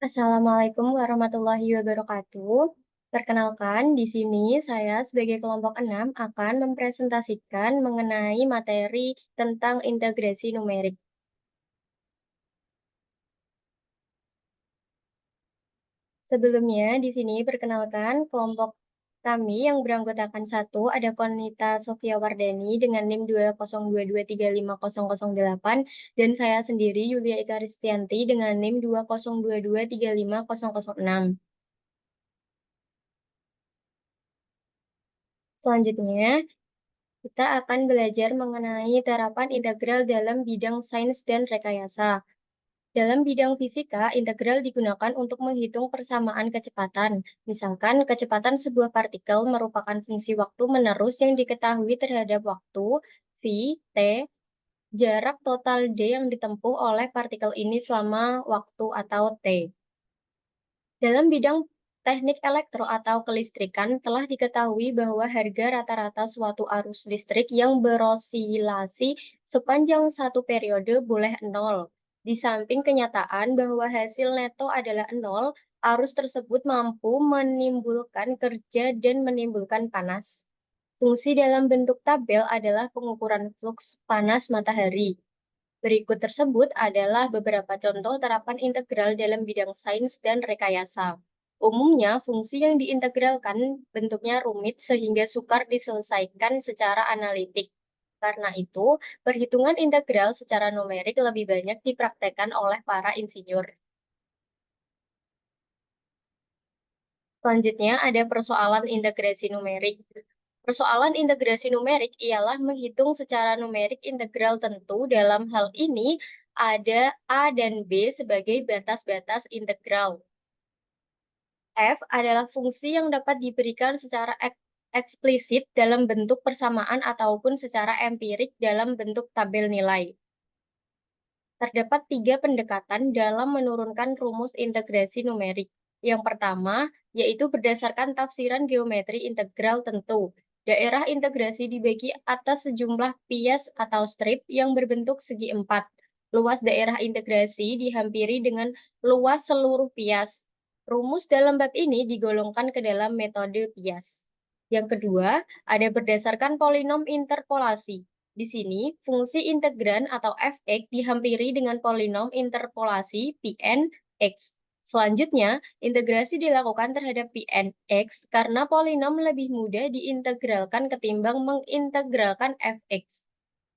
Assalamualaikum warahmatullahi wabarakatuh. Perkenalkan, di sini saya sebagai kelompok 6 akan mempresentasikan mengenai materi tentang integrasi numerik. Sebelumnya, di sini perkenalkan kelompok kami yang beranggotakan satu ada Konita Sofia Wardani dengan NIM 202235008 dan saya sendiri Yulia Ika Ristianti dengan NIM 202235006. Selanjutnya, kita akan belajar mengenai terapan integral dalam bidang sains dan rekayasa. Dalam bidang fisika, integral digunakan untuk menghitung persamaan kecepatan. Misalkan, kecepatan sebuah partikel merupakan fungsi waktu menerus yang diketahui terhadap waktu, v, t, jarak total d yang ditempuh oleh partikel ini selama waktu atau t. Dalam bidang teknik elektro atau kelistrikan, telah diketahui bahwa harga rata-rata suatu arus listrik yang berosilasi sepanjang satu periode boleh nol. Di samping kenyataan bahwa hasil neto adalah nol, arus tersebut mampu menimbulkan kerja dan menimbulkan panas. Fungsi dalam bentuk tabel adalah pengukuran fluks panas matahari. Berikut tersebut adalah beberapa contoh terapan integral dalam bidang sains dan rekayasa. Umumnya, fungsi yang diintegralkan bentuknya rumit sehingga sukar diselesaikan secara analitik. Karena itu, perhitungan integral secara numerik lebih banyak dipraktekkan oleh para insinyur. Selanjutnya ada persoalan integrasi numerik. Persoalan integrasi numerik ialah menghitung secara numerik integral tentu. Dalam hal ini, ada A dan B sebagai batas-batas integral. F adalah fungsi yang dapat diberikan secara eksplisit dalam bentuk persamaan ataupun secara empirik dalam bentuk tabel nilai. Terdapat tiga pendekatan dalam menurunkan rumus integrasi numerik. Yang pertama, yaitu berdasarkan tafsiran geometri integral tentu. Daerah integrasi dibagi atas sejumlah pias atau strip yang berbentuk segi empat. Luas daerah integrasi dihampiri dengan luas seluruh pias. Rumus dalam bab ini digolongkan ke dalam metode pias. Yang kedua, ada berdasarkan polinom interpolasi. Di sini, fungsi integran atau f(x) dihampiri dengan polinom interpolasi Pn x. Selanjutnya, integrasi dilakukan terhadap Pn x karena polinom lebih mudah diintegralkan ketimbang mengintegralkan f(x).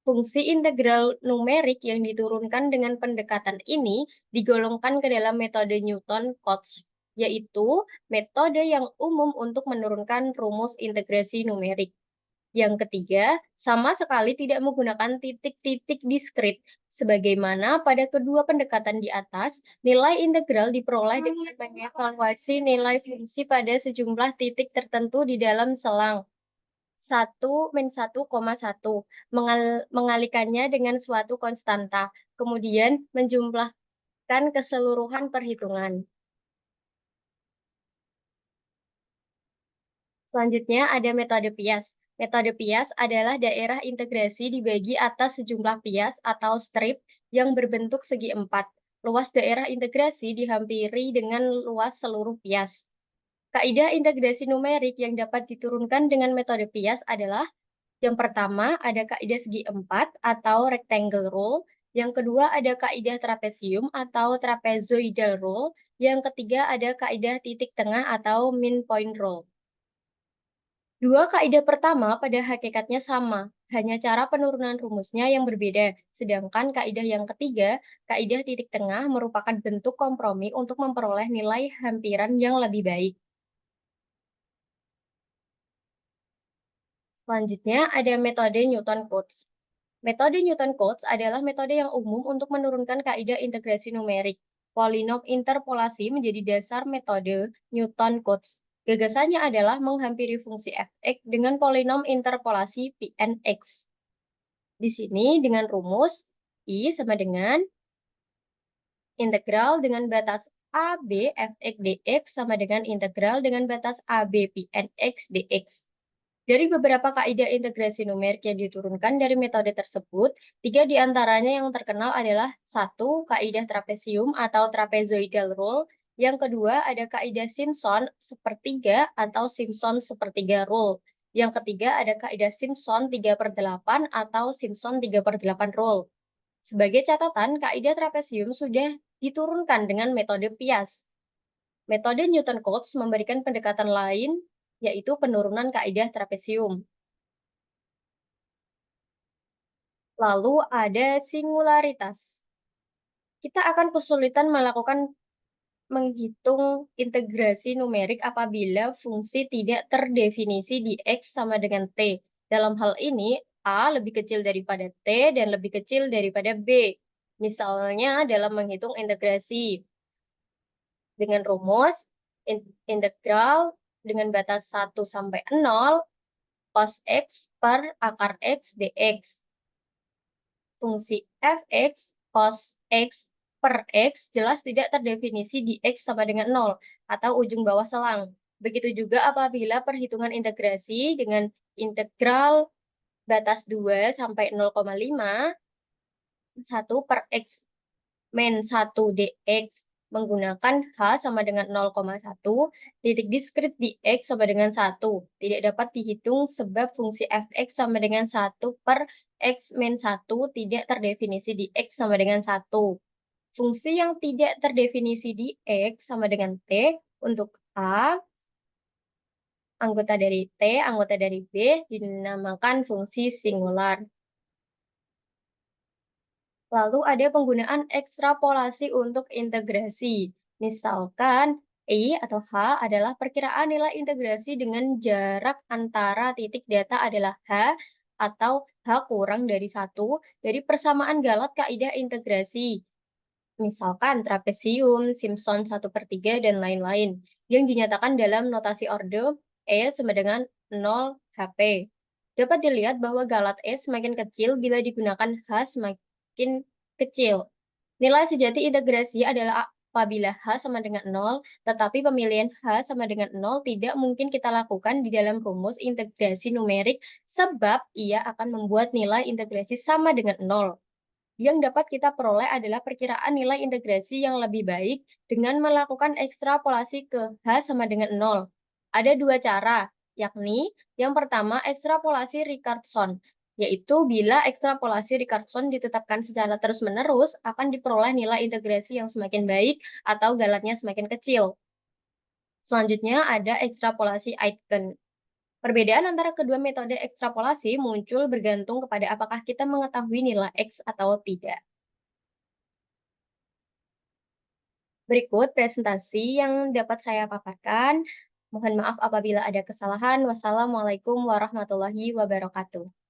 Fungsi integral numerik yang diturunkan dengan pendekatan ini digolongkan ke dalam metode Newton-Cotes, yaitu metode yang umum untuk menurunkan rumus integrasi numerik. Yang ketiga, sama sekali tidak menggunakan titik-titik diskrit. Sebagaimana pada kedua pendekatan di atas, nilai integral diperoleh dengan mengevaluasi nilai fungsi pada sejumlah titik tertentu di dalam selang 1-1,1, mengalikannya dengan suatu konstanta, kemudian menjumlahkan keseluruhan perhitungan. Selanjutnya ada metode pias. Metode pias adalah daerah integrasi dibagi atas sejumlah pias atau strip yang berbentuk segi empat. Luas daerah integrasi dihampiri dengan luas seluruh pias. Kaidah integrasi numerik yang dapat diturunkan dengan metode pias adalah yang pertama ada kaidah segi empat atau rectangle rule. Yang kedua ada kaidah trapesium atau trapezoidal rule. Yang ketiga ada kaidah titik tengah atau midpoint rule. Dua kaidah pertama pada hakikatnya sama, hanya cara penurunan rumusnya yang berbeda. Sedangkan kaidah yang ketiga, kaidah titik tengah merupakan bentuk kompromi untuk memperoleh nilai hampiran yang lebih baik. Selanjutnya ada metode Newton-Cotes. Metode Newton-Cotes adalah metode yang umum untuk menurunkan kaidah integrasi numerik. Polinom interpolasi menjadi dasar metode Newton-Cotes. Gagasannya adalah menghampiri fungsi f(x) dengan polinom interpolasi Pn(x). Di sini dengan rumus I sama dengan integral dengan batas AB f(x) dx sama dengan integral dengan batas AB Pn(x) dx. Dari beberapa kaidah integrasi numerik yang diturunkan dari metode tersebut, tiga di antaranya yang terkenal adalah satu, kaidah trapesium atau trapezoidal rule, Yang kedua ada kaidah Simpson sepertiga atau Simpson sepertiga rule. Yang ketiga ada kaidah Simpson 3/8 atau Simpson 3/8 rule. Sebagai catatan, kaidah trapesium sudah diturunkan dengan metode Piast. Metode Newton-Cotes memberikan pendekatan lain, yaitu penurunan kaidah trapesium. Lalu ada singularitas. Kita akan kesulitan menghitung integrasi numerik apabila fungsi tidak terdefinisi di X sama dengan T. Dalam hal ini, A lebih kecil daripada T dan lebih kecil daripada B. Misalnya dalam menghitung integrasi dengan rumus integral dengan batas 1 sampai 0 cos X per akar X dx. Fungsi fx cos X per X jelas tidak terdefinisi di X sama dengan 0 atau ujung bawah selang. Begitu juga apabila perhitungan integrasi dengan integral batas 2 sampai 0,5 1 per X min 1 dx menggunakan H sama dengan 0,1, titik diskrit di X sama dengan 1. Tidak dapat dihitung sebab fungsi fx sama dengan 1 per X min 1 tidak terdefinisi di X sama dengan 1. Fungsi yang tidak terdefinisi di X sama dengan T untuk A, anggota dari T, anggota dari B, dinamakan fungsi singular. Lalu ada penggunaan ekstrapolasi untuk integrasi. Misalkan, I atau H adalah perkiraan nilai integrasi dengan jarak antara titik data adalah H atau H kurang dari 1 dari persamaan galat kaidah integrasi. Misalkan trapesium, Simpson 1/3, dan lain-lain, yang dinyatakan dalam notasi orde E sama dengan 0 HP. Dapat dilihat bahwa galat E semakin kecil bila digunakan H semakin kecil. Nilai sejati integrasi adalah apabila H sama dengan 0, tetapi pemilihan H sama dengan 0 tidak mungkin kita lakukan di dalam rumus integrasi numerik sebab ia akan membuat nilai integrasi sama dengan 0. Yang dapat kita peroleh adalah perkiraan nilai integrasi yang lebih baik dengan melakukan ekstrapolasi ke H sama dengan 0. Ada dua cara, yakni yang pertama ekstrapolasi Richardson, yaitu bila ekstrapolasi Richardson ditetapkan secara terus-menerus akan diperoleh nilai integrasi yang semakin baik atau galatnya semakin kecil. Selanjutnya ada ekstrapolasi Aitken. Perbedaan antara kedua metode ekstrapolasi muncul bergantung kepada apakah kita mengetahui nilai X atau tidak. Berikut presentasi yang dapat saya paparkan. Mohon maaf apabila ada kesalahan. Wassalamualaikum warahmatullahi wabarakatuh.